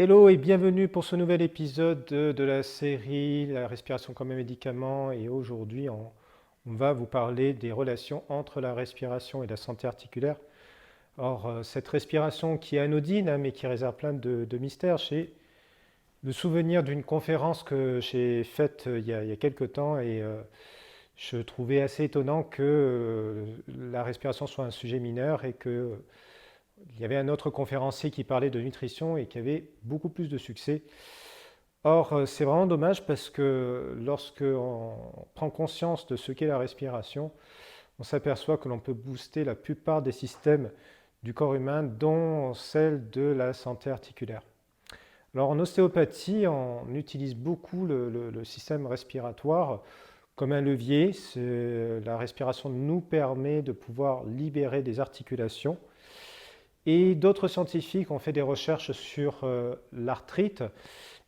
Hello et bienvenue pour ce nouvel épisode de la série La respiration comme un médicament. Et aujourd'hui, on va vous parler des relations entre la respiration et la santé articulaire. Or, cette respiration qui est anodine, hein, mais qui réserve plein de mystères, j'ai le souvenir d'une conférence que j'ai faite il y a quelques temps et je trouvais assez étonnant que la respiration soit un sujet mineur et que il y avait un autre conférencier qui parlait de nutrition et qui avait beaucoup plus de succès. Or, c'est vraiment dommage parce que lorsque on prend conscience de ce qu'est la respiration, on s'aperçoit que l'on peut booster la plupart des systèmes du corps humain, dont celle de la santé articulaire. Alors en ostéopathie, on utilise beaucoup le système respiratoire comme un levier. La respiration nous permet de pouvoir libérer des articulations. Et d'autres scientifiques ont fait des recherches sur l'arthrite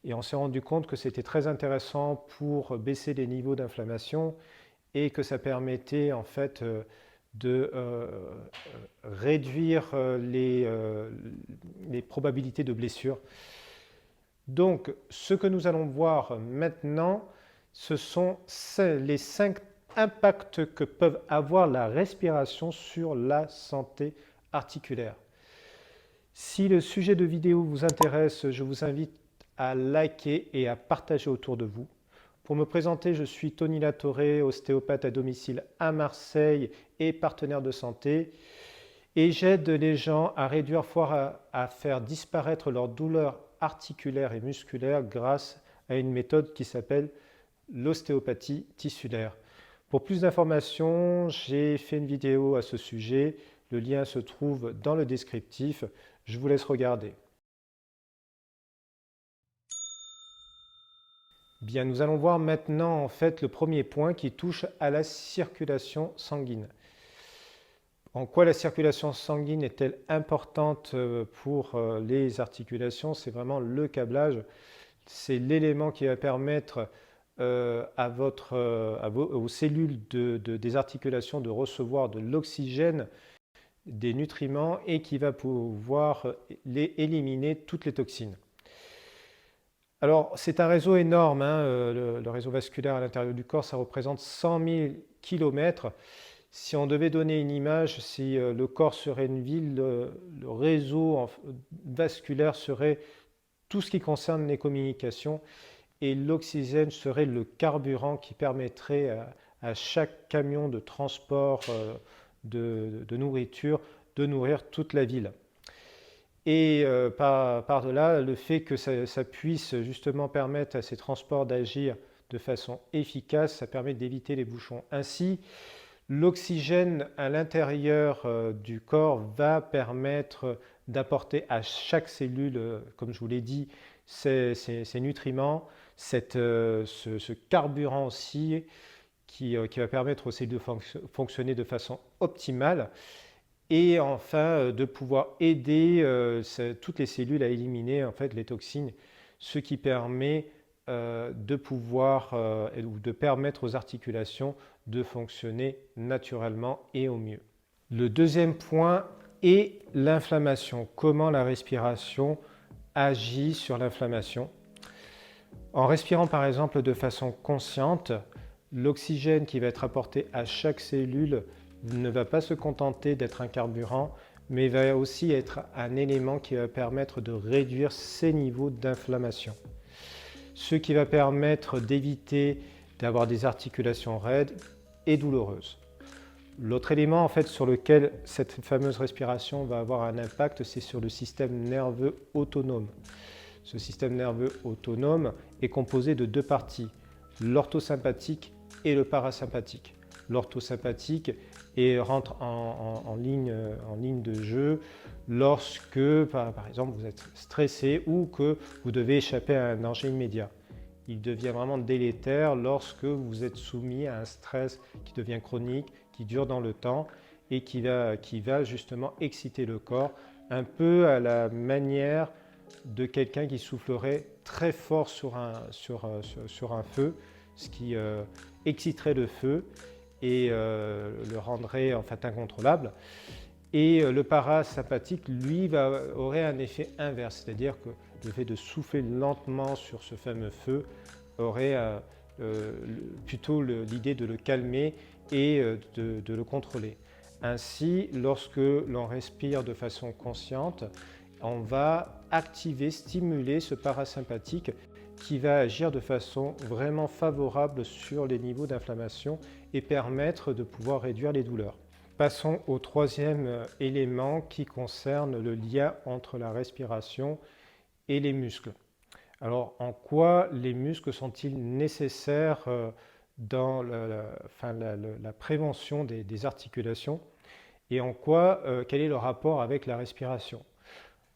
et on s'est rendu compte que c'était très intéressant pour baisser les niveaux d'inflammation et que ça permettait en fait de réduire les probabilités de blessures. Donc, ce que nous allons voir maintenant, ce sont les 5 impacts que peuvent avoir la respiration sur la santé articulaire. Si le sujet de vidéo vous intéresse, je vous invite à liker et à partager autour de vous. Pour me présenter, je suis Tony Latoré, ostéopathe à domicile à Marseille et partenaire de santé. Et j'aide les gens à réduire, voire à faire disparaître leurs douleurs articulaires et musculaires grâce à une méthode qui s'appelle l'ostéopathie tissulaire. Pour plus d'informations, j'ai fait une vidéo à ce sujet. Le lien se trouve dans le descriptif. Je vous laisse regarder. Bien, nous allons voir maintenant en fait le premier point qui touche à la circulation sanguine. En quoi la circulation sanguine est-elle importante pour les articulations? C'est vraiment le câblage. C'est l'élément qui va permettre aux cellules des articulations de recevoir de l'oxygène, des nutriments et qui va pouvoir éliminer toutes les toxines. Alors, c'est un réseau énorme, hein, le réseau vasculaire à l'intérieur du corps, ça représente 100 000 km. Si on devait donner une image, si le corps serait une ville, le réseau vasculaire serait tout ce qui concerne les communications et l'oxygène serait le carburant qui permettrait à chaque camion de transport de nourriture de nourrir toute la ville. Et par-delà, le fait que ça puisse justement permettre à ces transports d'agir de façon efficace, ça permet d'éviter les bouchons. Ainsi, l'oxygène à l'intérieur du corps va permettre d'apporter à chaque cellule, comme je vous l'ai dit, ces nutriments, ce carburant aussi qui va permettre aux cellules de fonctionner de façon optimale. Et enfin, de pouvoir aider toutes les cellules à éliminer en fait, les toxines, ce qui permet de pouvoir ou de permettre aux articulations de fonctionner naturellement et au mieux. Le deuxième point est l'inflammation. Comment la respiration agit sur l'inflammation? En respirant par exemple de façon consciente, l'oxygène qui va être apporté à chaque cellule ne va pas se contenter d'être un carburant, mais va aussi être un élément qui va permettre de réduire ces niveaux d'inflammation. Ce qui va permettre d'éviter d'avoir des articulations raides et douloureuses. L'autre élément en fait sur lequel cette fameuse respiration va avoir un impact, c'est sur le système nerveux autonome. Ce système nerveux autonome est composé de deux parties, l'orthosympathique et le parasympathique. L'orthosympathique rentre en ligne de jeu lorsque, par exemple, vous êtes stressé ou que vous devez échapper à un danger immédiat. Il devient vraiment délétère lorsque vous êtes soumis à un stress qui devient chronique, qui dure dans le temps et qui va justement exciter le corps, un peu à la manière de quelqu'un qui soufflerait très fort sur un feu, ce qui exciterait le feu et le rendrait en fait incontrôlable. Et le parasympathique, lui, aurait un effet inverse, c'est-à-dire que le fait de souffler lentement sur ce fameux feu aurait plutôt l'idée de le calmer et de le contrôler. Ainsi, lorsque l'on respire de façon consciente, on va activer, stimuler ce parasympathique qui va agir de façon vraiment favorable sur les niveaux d'inflammation et permettre de pouvoir réduire les douleurs. Passons au troisième élément qui concerne le lien entre la respiration et les muscles. Alors, en quoi les muscles sont-ils nécessaires dans la prévention des articulations et en quoi, quel est le rapport avec la respiration?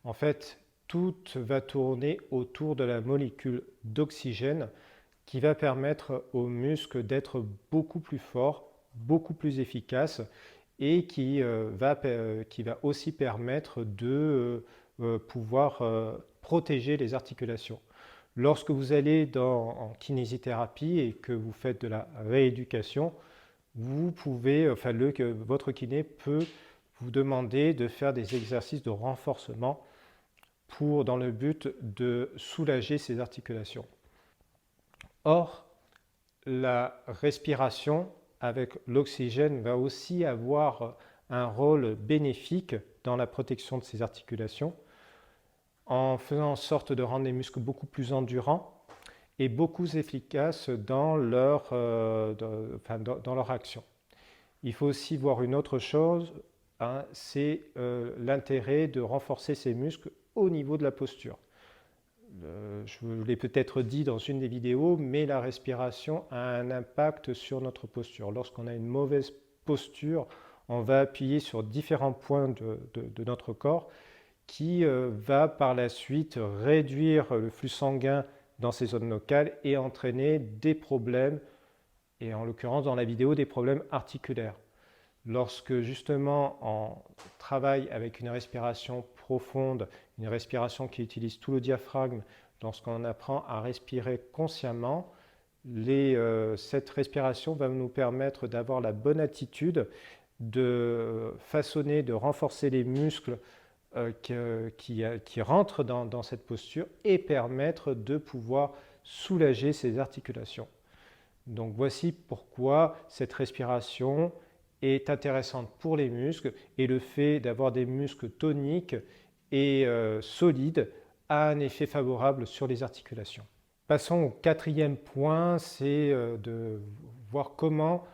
En fait, tout va tourner autour de la molécule d'oxygène qui va permettre aux muscles d'être beaucoup plus forts, beaucoup plus efficaces et qui va aussi permettre de pouvoir protéger les articulations. Lorsque vous allez en kinésithérapie et que vous faites de la rééducation, vous pouvez, votre kiné peut vous demander de faire des exercices de renforcement dans le but de soulager ces articulations. Or, la respiration avec l'oxygène va aussi avoir un rôle bénéfique dans la protection de ces articulations en faisant en sorte de rendre les muscles beaucoup plus endurants et beaucoup efficaces dans leur action. Il faut aussi voir une autre chose, hein, c'est l'intérêt de renforcer ces muscles au niveau de la posture. Je vous l'ai peut-être dit dans une des vidéos, mais la respiration a un impact sur notre posture. Lorsqu'on a une mauvaise posture, on va appuyer sur différents points de notre corps qui va par la suite réduire le flux sanguin dans ces zones locales et entraîner des problèmes, et en l'occurrence dans la vidéo, des problèmes articulaires. Lorsque justement on travaille avec une respiration profonde, une respiration qui utilise tout le diaphragme, lorsqu'on apprend à respirer consciemment, cette respiration va nous permettre d'avoir la bonne attitude, de façonner, de renforcer les muscles qui rentrent dans cette posture et permettre de pouvoir soulager ces articulations. Donc voici pourquoi cette respiration est intéressante pour les muscles et le fait d'avoir des muscles toniques et solides a un effet favorable sur les articulations. Passons au quatrième point, c'est de voir comment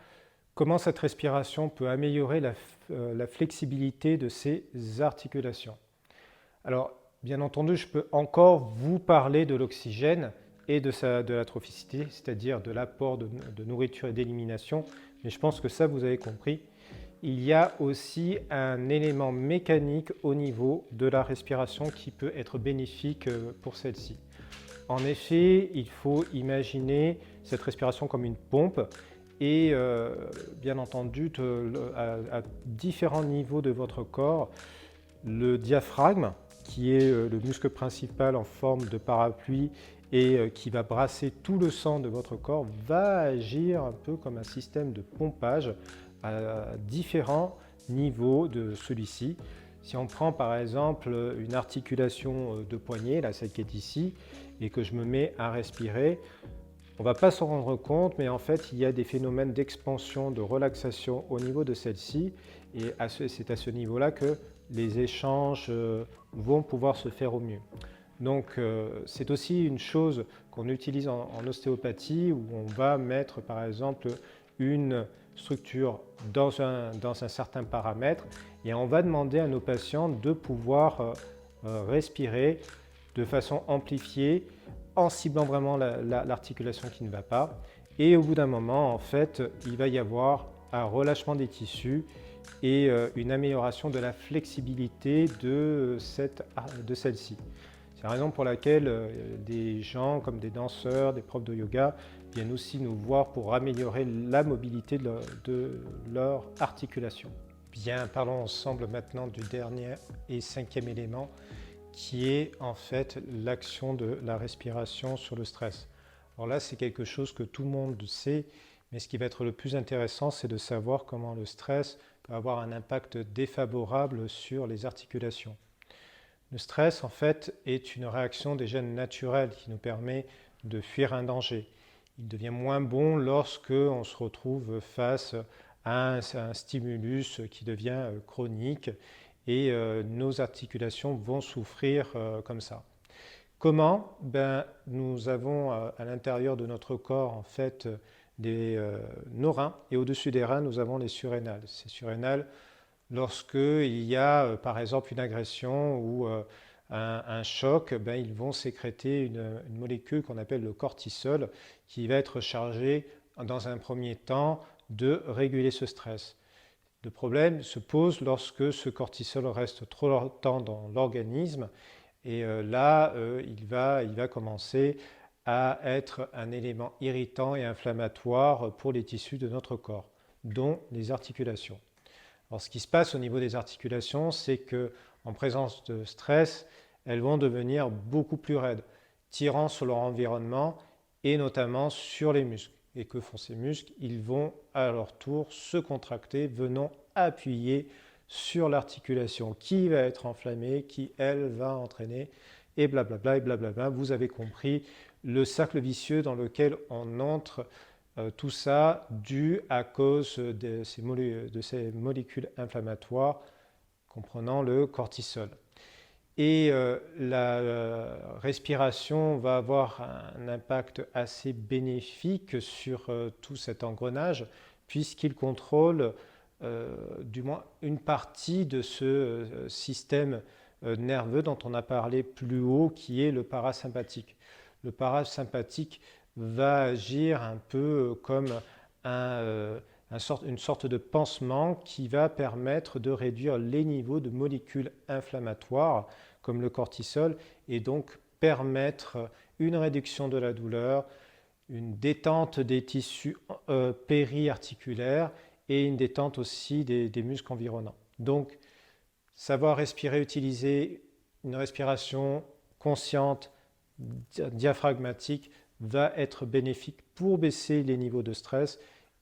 cette respiration peut améliorer la flexibilité de ces articulations. Alors, bien entendu, je peux encore vous parler de l'oxygène et de la trophicité, c'est-à-dire de l'apport de nourriture et d'élimination, mais je pense que ça, vous avez compris. Il y a aussi un élément mécanique au niveau de la respiration qui peut être bénéfique pour celle-ci. En effet, il faut imaginer cette respiration comme une pompe et bien entendu, à différents niveaux de votre corps, le diaphragme, qui est le muscle principal en forme de parapluie et qui va brasser tout le sang de votre corps, va agir un peu comme un système de pompage à différents niveaux de celui-ci. Si on prend par exemple une articulation de poignet, là celle qui est ici, et que je me mets à respirer, on ne va pas s'en rendre compte, mais en fait il y a des phénomènes d'expansion, de relaxation au niveau de celle-ci, et c'est à ce niveau-là que les échanges vont pouvoir se faire au mieux. Donc c'est aussi une chose qu'on utilise en ostéopathie, où on va mettre par exemple une structure dans un certain paramètre et on va demander à nos patients de pouvoir respirer de façon amplifiée en ciblant vraiment l'articulation qui ne va pas, et au bout d'un moment en fait il va y avoir un relâchement des tissus et une amélioration de la flexibilité de celle-ci. C'est la raison pour laquelle des gens comme des danseurs, des profs de yoga viennent aussi nous voir pour améliorer la mobilité de leur articulation. Bien, parlons ensemble maintenant du dernier et cinquième élément qui est en fait l'action de la respiration sur le stress. Alors là, c'est quelque chose que tout le monde sait, mais ce qui va être le plus intéressant, c'est de savoir comment le stress peut avoir un impact défavorable sur les articulations. Le stress, en fait, est une réaction des gènes naturels qui nous permet de fuir un danger. Il devient moins bon lorsque on se retrouve face à un stimulus qui devient chronique et nos articulations vont souffrir comme ça. Comment? Nous avons à l'intérieur de notre corps en fait nos reins et au-dessus des reins nous avons les surrénales. Ces surrénales, lorsqu'il y a par exemple une agression ou un choc, ils vont sécréter une molécule qu'on appelle le cortisol qui va être chargée dans un premier temps de réguler ce stress. Le problème se pose lorsque ce cortisol reste trop longtemps dans l'organisme et là, il va commencer à être un élément irritant et inflammatoire pour les tissus de notre corps, dont les articulations. Alors, ce qui se passe au niveau des articulations, c'est qu'en présence de stress, elles vont devenir beaucoup plus raides, tirant sur leur environnement et notamment sur les muscles. Et que font ces muscles? Ils vont à leur tour se contracter, venant appuyer sur l'articulation qui va être enflammée, qui elle va entraîner et blablabla et blablabla. Vous avez compris le cercle vicieux dans lequel on entre, tout ça dû à cause de ces molécules inflammatoires comprenant le cortisol. Et la respiration va avoir un impact assez bénéfique sur tout cet engrenage puisqu'il contrôle du moins une partie de ce système nerveux dont on a parlé plus haut, qui est le parasympathique. Le parasympathique va agir un peu comme une sorte de pansement qui va permettre de réduire les niveaux de molécules inflammatoires comme le cortisol et donc permettre une réduction de la douleur, une détente des tissus périarticulaires et une détente aussi des muscles environnants. Donc, savoir respirer, utiliser une respiration consciente, diaphragmatique, va être bénéfique pour baisser les niveaux de stress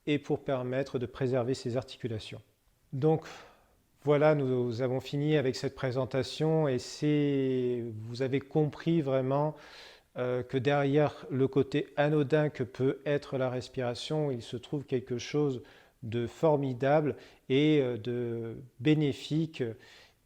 et pour permettre de préserver ses articulations. Donc, voilà, nous avons fini avec cette présentation et vous avez compris vraiment que derrière le côté anodin que peut être la respiration, il se trouve quelque chose de formidable et de bénéfique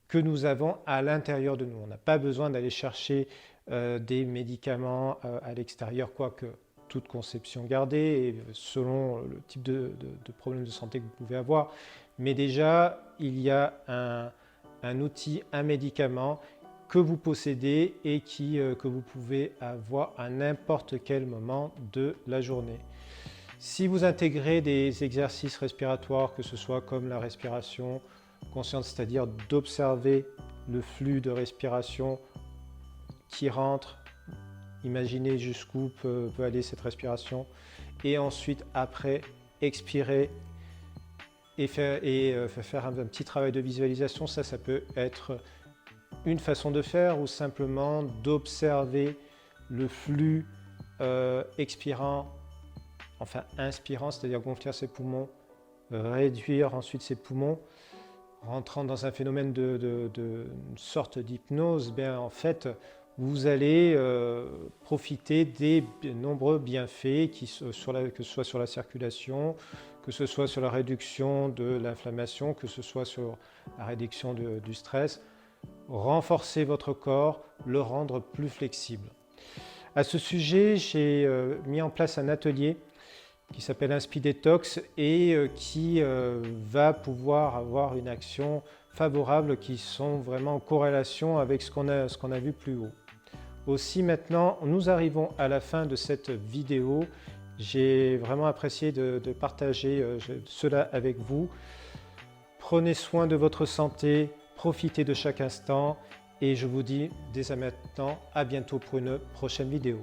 que nous avons à l'intérieur de nous. On n'a pas besoin d'aller chercher des médicaments à l'extérieur, quoique toute conception gardée et selon le type de problème de santé que vous pouvez avoir. Mais déjà, il y a un outil, un médicament que vous possédez et que vous pouvez avoir à n'importe quel moment de la journée. Si vous intégrez des exercices respiratoires, que ce soit comme la respiration consciente, c'est-à-dire d'observer le flux de respiration qui rentre, imaginez jusqu'où peut aller cette respiration, et ensuite après expirer et faire un petit travail de visualisation, ça peut être une façon de faire ou simplement d'observer le flux expirant, enfin inspirant, c'est-à-dire gonfler ses poumons, réduire ensuite ses poumons, rentrant dans un phénomène de sorte d'hypnose, en fait, vous allez profiter des nombreux bienfaits, que ce soit sur la circulation, que ce soit sur la réduction de l'inflammation, que ce soit sur la réduction du stress, renforcer votre corps, le rendre plus flexible. À ce sujet, j'ai mis en place un atelier qui s'appelle InspiDetox et qui va pouvoir avoir une action favorable qui sont vraiment en corrélation avec ce qu'on a vu plus haut. Aussi maintenant, nous arrivons à la fin de cette vidéo. J'ai vraiment apprécié de partager cela avec vous. Prenez soin de votre santé, profitez de chaque instant et je vous dis dès à maintenant à bientôt pour une prochaine vidéo.